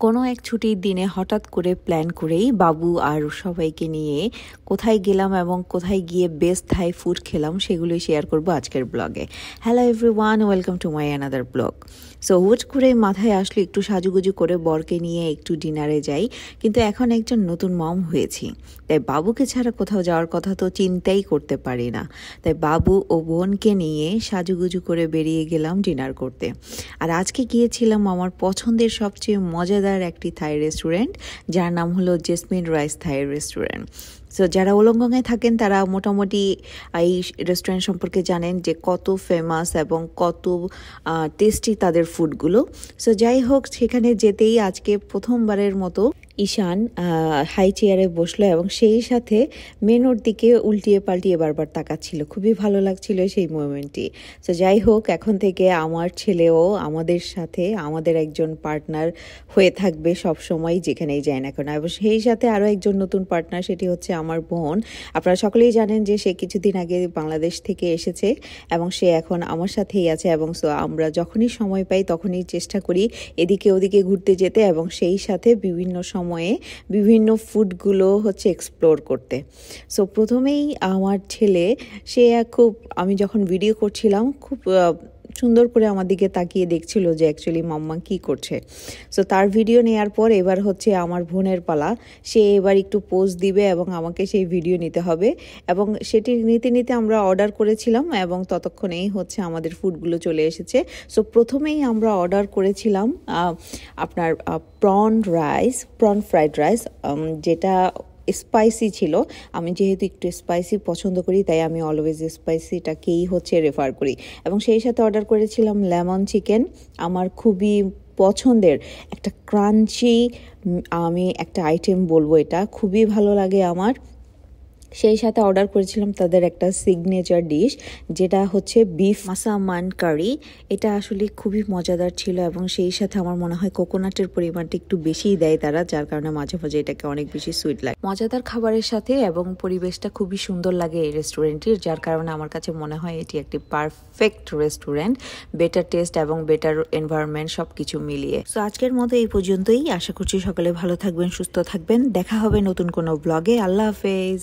কোনো এক ছুটির দিনে হঠাৎ করে প্ল্যান করেই বাবু আর সবাইকে নিয়ে কোথায় গেলাম এবং কোথায় গিয়ে বেস্ট থাই ফুড খেলাম সেগুলোই শেয়ার করব আজকের ব্লগে। Hello everyone, welcome to my another blog. So হুট করে মাথায় আসলে একটু সাজুগুজু করে বরকে নিয়ে একটু ডিনারে যাই, কিন্তু এখন একজন নতুন মম হয়েছি, তাই বাবুকে ছাড়া কোথাও যাওয়ার কথা তো চিন্তাই করতে পারি না। তাই বাবু ও বোনকে নিয়ে সাজুগুজু করে বেরিয়ে গেলাম ডিনার করতে। আর আজকে গিয়েছিলাম আমার পছন্দের সবচেয়ে মজাদার একটি থাই রেস্টুরেন্ট, যার নাম হলো জেসমিন রাইস থাই রেস্টুরেন্ট। সো যারা ওলংগংয়ে থাকেন তারা মোটামুটি এই রেস্টুরেন্ট সম্পর্কে জানেন যে কত ফেমাস এবং কত টেস্টি তাদের ফুডগুলো। সো যাই হোক, সেখানে যেতেই আজকে প্রথমবারের মতো ঈশান হাই চেয়ারে বসলো এবং সেই সাথে মেনুর দিকে উল্টিয়ে পাল্টিয়ে বারবার তাকাচ্ছিল। খুবই ভালো লাগছিল সেই মোমেন্টটি। সো যাই হোক, এখন থেকে আমার ছেলেও আমাদের সাথে আমাদের একজন পার্টনার হয়ে থাকবে সব সময় যেখানেই যায় না কেন। এবং সেই সাথে আরও একজন নতুন পার্টনার, সেটি হচ্ছে আমার বোন। আপনারা সকলেই জানেন যে সে কিছুদিন আগে বাংলাদেশ থেকে এসেছে এবং সে এখন আমার সাথেই আছে। এবং সো আমরা যখনই সময় পাই তখনই চেষ্টা করি এদিকে ওদিকে ঘুরতে যেতে এবং সেই সাথে বিভিন্ন সময়ে বিভিন্ন ফুডগুলো হচ্ছে এক্সপ্লোর করতে। সো প্রথমেই আমার ছেলে, সে খুব, আমি যখন ভিডিও করছিলাম খুব সুন্দর করে আমার দিকে তাকিয়ে দেখছিল যে অ্যাকচুয়ালি মাম্মা কি করছে। সো তার ভিডিও নেওয়ার পর এবার হচ্ছে আমার বোনের পালা। সে এবার একটু পোজ দিবে এবং আমাকে সেই ভিডিও নিতে হবে, এবং সেটি নিতে নিতে আমরা অর্ডার করেছিলাম এবং ততক্ষণেই হচ্ছে আমাদের ফুডগুলো চলে এসেছে। সো প্রথমেই আমরা অর্ডার করেছিলাম আপনার প্রন ফ্রাইড রাইস, যেটা স্পাইসি ছিল। আমি যেহেতু একটু স্পাইসি পছন্দ করি তাই আমি অলওয়েজ স্পাইসিটাকেই হচ্ছে রেফার করি। এবং সেই সাথে অর্ডার করেছিলাম লেমন চিকেন, আমার খুবই পছন্দের একটা ক্রাঞ্চি, আমি একটা আইটেম বলবো, এটা খুবই ভালো লাগে আমার। সেই সাথে অর্ডার করেছিলাম তাদের একটা সিগনেচার ডিশ, যেটা হচ্ছে বিফ মাসামান কারি। এটা আসলে খুবই মজাদার ছিল এবং সেই সাথে আমার মনে হয় কোকোনাটের পরিমাণটা একটু বেশিই দেয় তারা, যার কারণে মাঝে মাঝে এটাকে অনেক বেশি সুইট লাগে। মজাদার খাবারের সাথে এবং পরিবেশটা খুবই সুন্দর লাগে এই রেস্টুরেন্টটির, যার কারণে আমার কাছে মনে হয় এটি একটি পারফেক্ট রেস্টুরেন্ট, বেটার টেস্ট এবং বেটার এনভায়রনমেন্ট সব কিছু মিলিয়ে। সো আজকের মতো এই পর্যন্তই। আশা করছি সকলে ভালো থাকবেন, সুস্থ থাকবেন। দেখা হবে নতুন কোনো ব্লগে। আল্লাহ হাফেজ।